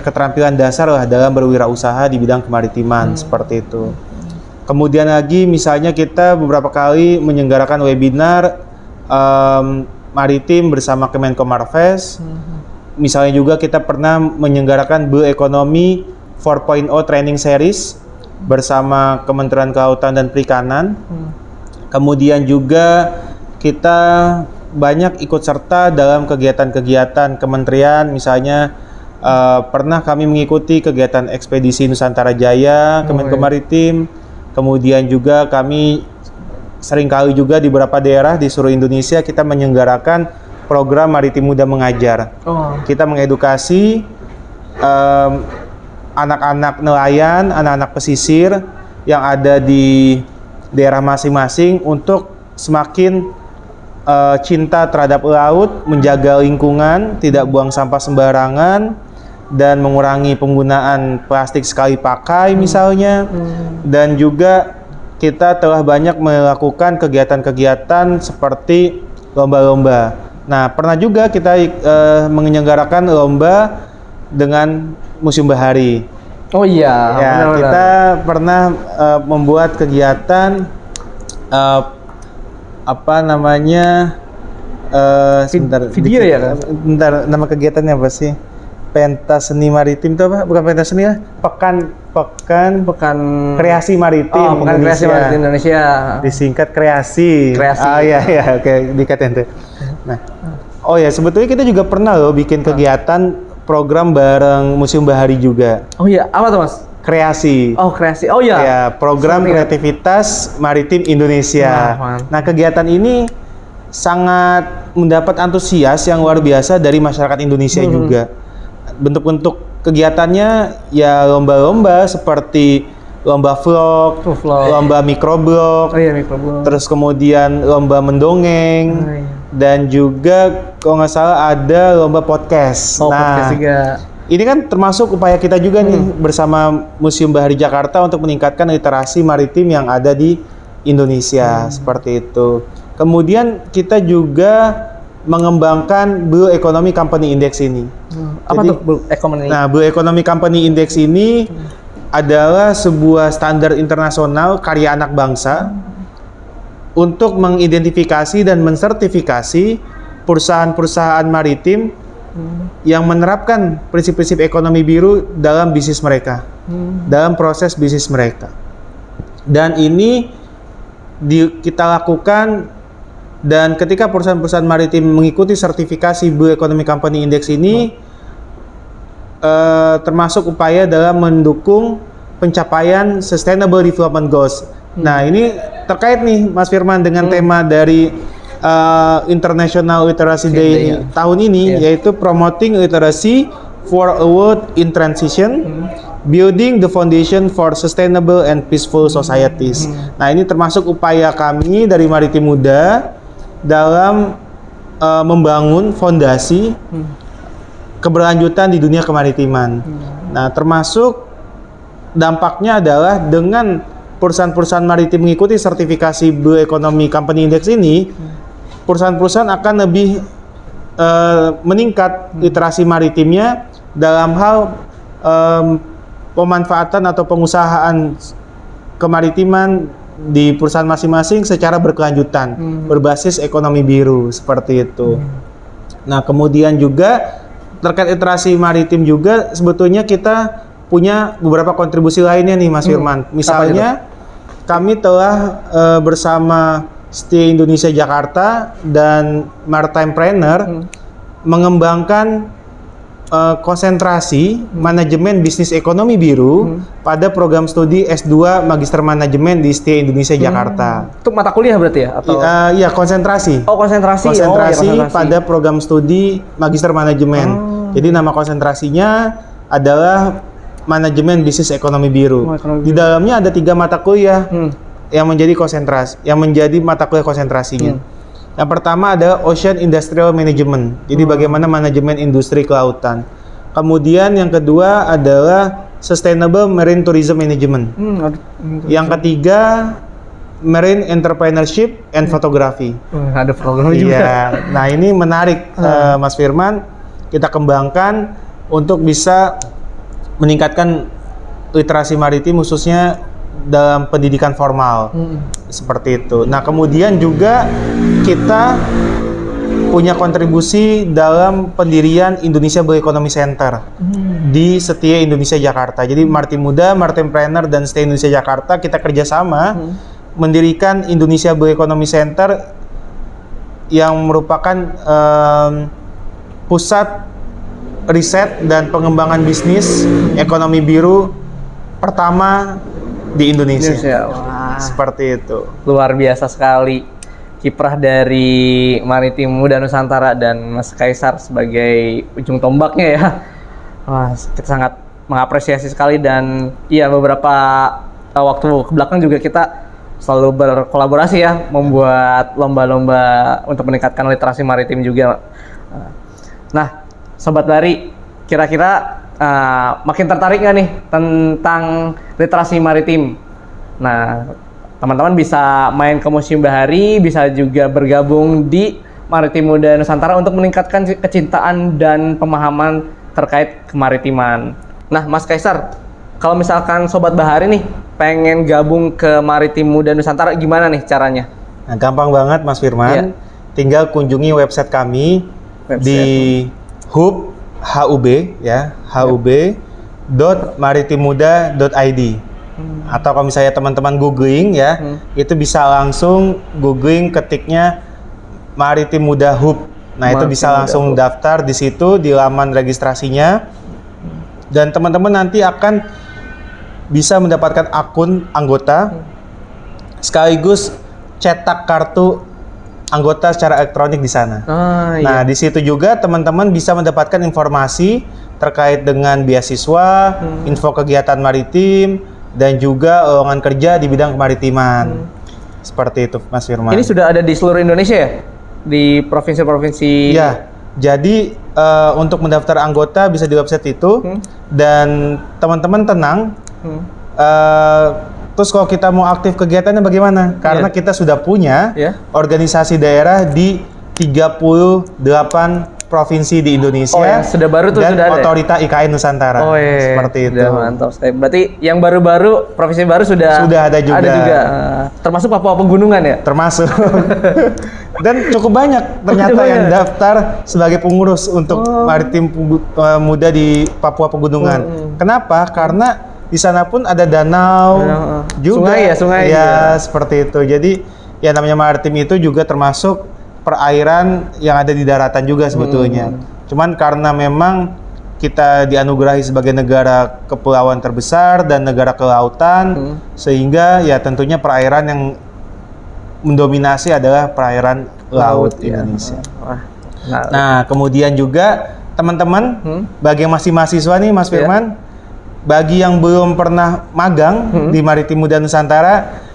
[SPEAKER 3] keterampilan dasar lah dalam berwirausaha di bidang kemaritiman seperti itu. Kemudian lagi misalnya kita beberapa kali menyelenggarakan webinar maritim bersama Kemenko Marves. Misalnya juga kita pernah menyelenggarakan Blue Economy 4.0 Training Series bersama Kementerian Kelautan dan Perikanan. Kemudian juga kita banyak ikut serta dalam kegiatan-kegiatan kementerian, misalnya pernah kami mengikuti kegiatan ekspedisi Nusantara Jaya Kemenko Maritim. Kemudian juga kami seringkali juga di beberapa daerah di seluruh Indonesia kita menyelenggarakan program Maritim Muda Mengajar. Kita mengedukasi anak-anak nelayan, anak-anak pesisir yang ada di daerah masing-masing untuk semakin cinta terhadap laut, menjaga lingkungan, tidak buang sampah sembarangan, dan mengurangi penggunaan plastik sekali pakai misalnya. Dan juga kita telah banyak melakukan kegiatan-kegiatan seperti lomba-lomba. Nah, pernah juga kita menyelenggarakan lomba dengan Museum Bahari.
[SPEAKER 2] Oh iya,
[SPEAKER 3] ya,
[SPEAKER 2] benar-benar.
[SPEAKER 3] Kita pernah membuat kegiatan
[SPEAKER 2] video ya kan?
[SPEAKER 3] Bentar, nama kegiatannya apa sih? Pentas Seni Maritim itu apa? Bukan pentas seni lah, pekan kreasi maritim.
[SPEAKER 2] Oh, pekan kreasi maritim Indonesia.
[SPEAKER 3] Disingkat kreasi.
[SPEAKER 2] Oh
[SPEAKER 3] iya, oke, dikatain tuh. Nah, oh ya, sebetulnya kita juga pernah loh bikin kegiatan program bareng Museum Bahari juga.
[SPEAKER 2] Oh iya, apa tuh Mas?
[SPEAKER 3] Kreasi.
[SPEAKER 2] Oh, kreasi. Oh iya.
[SPEAKER 3] Ya, program kreativitas maritim Indonesia. Nah, kegiatan ini sangat mendapat antusias yang luar biasa dari masyarakat Indonesia juga. Bentuk-bentuk kegiatannya ya lomba-lomba seperti lomba vlog, lomba microblog, terus kemudian lomba mendongeng, dan juga kalau nggak salah ada lomba podcast.
[SPEAKER 2] Podcast juga.
[SPEAKER 3] Ini kan termasuk upaya kita juga nih bersama Museum Bahari Jakarta untuk meningkatkan literasi maritim yang ada di Indonesia, seperti itu. Kemudian kita juga mengembangkan Blue Economy Company Index ini.
[SPEAKER 2] Apa tuh Blue Economy?
[SPEAKER 3] Nah, Blue Economy Company Index ini adalah sebuah standar internasional karya anak bangsa untuk mengidentifikasi dan mensertifikasi perusahaan-perusahaan maritim yang menerapkan prinsip-prinsip ekonomi biru dalam bisnis mereka, dalam proses bisnis mereka. Dan ini kita lakukan. Dan ketika perusahaan-perusahaan maritim mengikuti sertifikasi Blue Economy Company Index ini, termasuk upaya dalam mendukung pencapaian Sustainable Development Goals. Nah, ini terkait nih Mas Firman dengan tema dari International Literacy Day tahun ini, yaitu Promoting Literacy for a world in transition, building the foundation for sustainable and peaceful societies. Nah, ini termasuk upaya kami dari Maritim Muda dalam membangun fondasi keberlanjutan di dunia kemaritiman. Nah, termasuk dampaknya adalah dengan perusahaan-perusahaan maritim mengikuti sertifikasi Blue Economy Company Index ini, perusahaan-perusahaan akan lebih meningkat literasi maritimnya dalam hal pemanfaatan atau pengusahaan kemaritiman di perusahaan masing-masing secara berkelanjutan, berbasis ekonomi biru, seperti itu. Nah, kemudian juga terkait literasi maritim juga sebetulnya kita punya beberapa kontribusi lainnya nih, Mas Firman. Misalnya, kami telah bersama Setia Indonesia Jakarta dan Maritime Planner mengembangkan konsentrasi manajemen bisnis ekonomi biru pada program studi S2 Magister Manajemen di Setia Indonesia Jakarta.
[SPEAKER 2] Itu mata kuliah berarti ya? Atau?
[SPEAKER 3] Iya, konsentrasi.
[SPEAKER 2] Oh, konsentrasi.
[SPEAKER 3] Konsentrasi pada program studi Magister Manajemen. Jadi nama konsentrasinya adalah Manajemen Bisnis Ekonomi Biru. Di dalamnya ada 3 mata kuliah yang menjadi mata kuliah konsentrasinya. Yang pertama adalah Ocean Industrial Management. Jadi bagaimana manajemen industri kelautan. Kemudian yang kedua adalah Sustainable Marine Tourism Management. Yang ketiga Marine Entrepreneurship and Photography.
[SPEAKER 2] Ada fotografi juga.
[SPEAKER 3] Iya. Nah, ini menarik Mas Firman. Kita kembangkan untuk bisa meningkatkan literasi maritim khususnya dalam pendidikan formal, seperti itu. Nah, kemudian juga kita punya kontribusi dalam pendirian Indonesia Blue Economy Center di Setia Indonesia Jakarta. Jadi Maritim Muda, Maritime Planner, dan Setia Indonesia Jakarta kita kerjasama mendirikan Indonesia Blue Economy Center yang merupakan pusat riset dan pengembangan bisnis ekonomi biru pertama di Indonesia.
[SPEAKER 2] Wah,
[SPEAKER 3] seperti itu.
[SPEAKER 2] Luar biasa sekali kiprah dari Maritim Muda Nusantara dan Mas Kaisar sebagai ujung tombaknya ya. Wah, kita sangat mengapresiasi sekali, dan iya, beberapa waktu kebelakang juga kita selalu berkolaborasi ya, membuat lomba-lomba untuk meningkatkan literasi maritim juga. Nah, Sobat Bari, kira-kira makin tertarik nggak nih tentang literasi maritim? Nah, teman-teman bisa main ke Museum Bahari, bisa juga bergabung di Maritim Muda Nusantara untuk meningkatkan kecintaan dan pemahaman terkait kemaritiman. Nah, Mas Kaisar, kalau misalkan Sobat Bahari nih pengen gabung ke Maritim Muda Nusantara, gimana nih caranya?
[SPEAKER 3] Nah, gampang banget Mas Firman.
[SPEAKER 2] Iya.
[SPEAKER 3] Tinggal kunjungi website kami di HUB ya, hub.maritimmuda.id. Atau kalau misalnya teman-teman googling ya, itu bisa langsung googling ketiknya Maritim Muda Hub. Nah, itu bisa langsung daftar di situ di laman registrasinya. Dan teman-teman nanti akan bisa mendapatkan akun anggota sekaligus cetak kartu anggota secara elektronik di sana. Nah, di situ juga teman-teman bisa mendapatkan informasi terkait dengan beasiswa, info kegiatan maritim, dan juga lowongan kerja di bidang kemaritiman. Seperti itu, Mas Firman.
[SPEAKER 2] Ini sudah ada di seluruh Indonesia ya? Di provinsi-provinsi?
[SPEAKER 3] Ya, jadi untuk mendaftar anggota bisa di website itu, dan teman-teman tenang. Terus kalau kita mau aktif kegiatannya bagaimana? Karena kita sudah punya organisasi daerah di 38 provinsi di Indonesia.
[SPEAKER 2] Oh, yang sudah baru tuh,
[SPEAKER 3] dan
[SPEAKER 2] sudah ada
[SPEAKER 3] Otorita IKN Nusantara.
[SPEAKER 2] Oh, iya.
[SPEAKER 3] Seperti itu.
[SPEAKER 2] Udah mantap sekali. Berarti yang baru-baru, provinsi baru sudah
[SPEAKER 3] ada juga.
[SPEAKER 2] Termasuk Papua Pegunungan ya?
[SPEAKER 3] Termasuk. Dan cukup banyak ternyata yang daftar sebagai pengurus untuk Maritim Muda di Papua Pegunungan. Kenapa? Karena di sana pun ada danau juga.
[SPEAKER 2] Sungai
[SPEAKER 3] ya, seperti itu. Jadi ya namanya maritim itu juga termasuk perairan yang ada di daratan juga sebetulnya. Cuman karena memang kita dianugerahi sebagai negara kepulauan terbesar dan negara kelautan, sehingga ya tentunya perairan yang mendominasi adalah perairan laut Indonesia. Nah, kemudian juga teman-teman, bagi yang masih mahasiswa nih Mas Firman, bagi yang belum pernah magang di Maritim Muda Nusantara,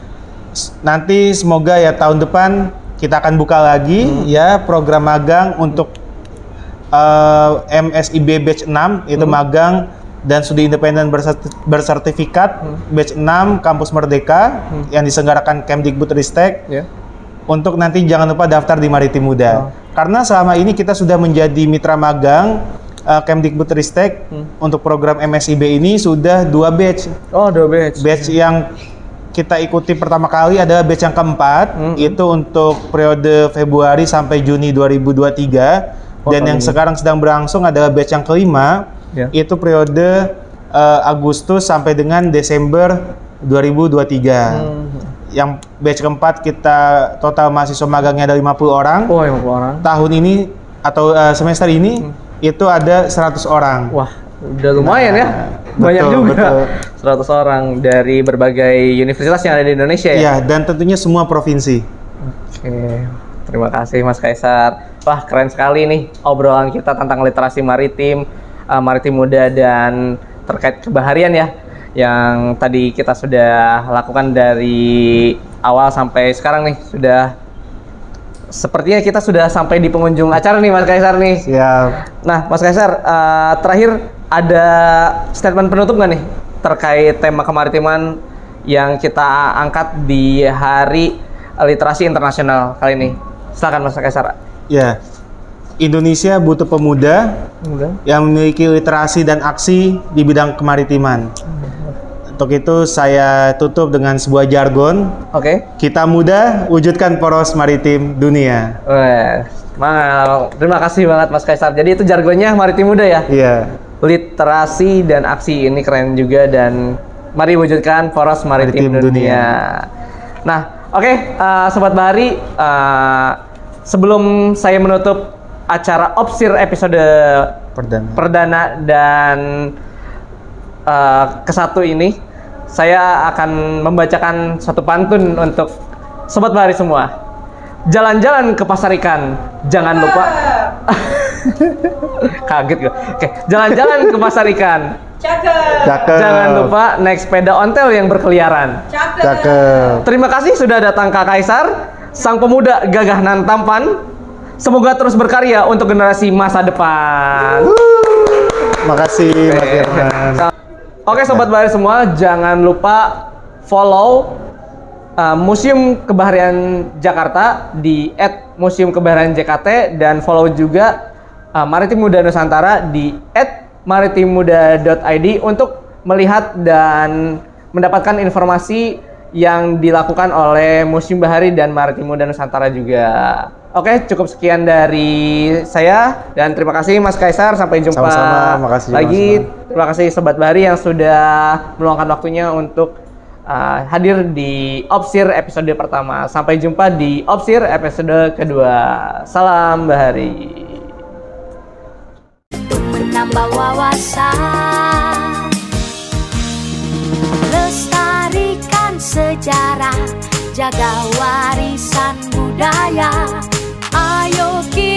[SPEAKER 3] nanti semoga ya tahun depan kita akan buka lagi ya program magang untuk MSIB batch 6 itu magang dan studi independen bersertifikat batch 6 Kampus Merdeka yang diselenggarakan Kemdikbudristek. Untuk nanti jangan lupa daftar di Maritim Muda. Karena selama ini kita sudah menjadi mitra magang Kemdikbudristek untuk program MSIB ini sudah 2 batch. Oh, 2 batch. Batch yang kita ikuti pertama kali adalah batch yang keempat, itu untuk periode Februari sampai Juni 2023. Dan yang sekarang sedang berlangsung adalah batch yang kelima, itu periode Agustus sampai dengan Desember 2023. Yang batch keempat kita total mahasiswa magangnya ada 50 orang. Oh, 50 orang. Tahun ini atau semester ini itu ada 100 orang. Wah, udah lumayan ya. Banyak juga. Betul. 100 orang dari berbagai universitas yang ada di Indonesia ya? Iya, dan tentunya semua provinsi. Oke. Terima kasih Mas Kaisar. Wah, keren sekali nih obrolan kita tentang literasi maritim, maritim muda dan terkait kebaharian ya. Yang tadi kita sudah lakukan dari awal sampai sekarang nih, sudah sepertinya kita sudah sampai di pengunjung acara nih Mas Kaisar nih. Siap. Nah Mas Kaisar, terakhir ada statement penutup nggak nih terkait tema kemaritiman yang kita angkat di Hari Literasi Internasional kali ini? Silakan Mas Kaisar. Ya, Indonesia butuh pemuda yang memiliki literasi dan aksi di bidang kemaritiman. Untuk itu saya tutup dengan sebuah jargon. Kita muda, wujudkan poros maritim dunia. Terima kasih banget Mas Kaisar. Jadi itu jargonnya maritim muda ya? Iya. Literasi dan aksi, ini keren juga, dan mari wujudkan poros maritim dunia. Nah, Sobat Bahari, sebelum saya menutup acara Opsir episode perdana dan ke-1 ini, saya akan membacakan satu pantun untuk Sobat Bahari semua. Jalan-jalan ke pasar ikan, jangan lupa. Kaget gue. Jalan-jalan ke pasar ikan. Cakep. Jangan lupa naik sepeda ontel yang berkeliaran. Cakep. Terima kasih sudah datang Kak Kaisar, sang pemuda gagah nan tampan. Semoga terus berkarya untuk generasi masa depan. Makasih Mas Firman. Oke Sobat Bahari semua, jangan lupa follow Museum Kebaharian Jakarta di @museumkebaharianjkt, dan follow juga Maritim Muda Nusantara di @maritimmuda.id untuk melihat dan mendapatkan informasi yang dilakukan oleh Museum Bahari dan Maritim Muda Nusantara juga. Oke, cukup sekian dari saya, dan terima kasih Mas Kaisar. Sampai jumpa. Sama-sama, makasih lagi. Terima kasih Sobat Bahari yang sudah meluangkan waktunya untuk hadir di Opsir episode pertama. Sampai jumpa di Opsir episode kedua. Salam Bahari.
[SPEAKER 1] Untuk menambah wawasan, lestarikan sejarah, jaga warisan budaya. Ayo kita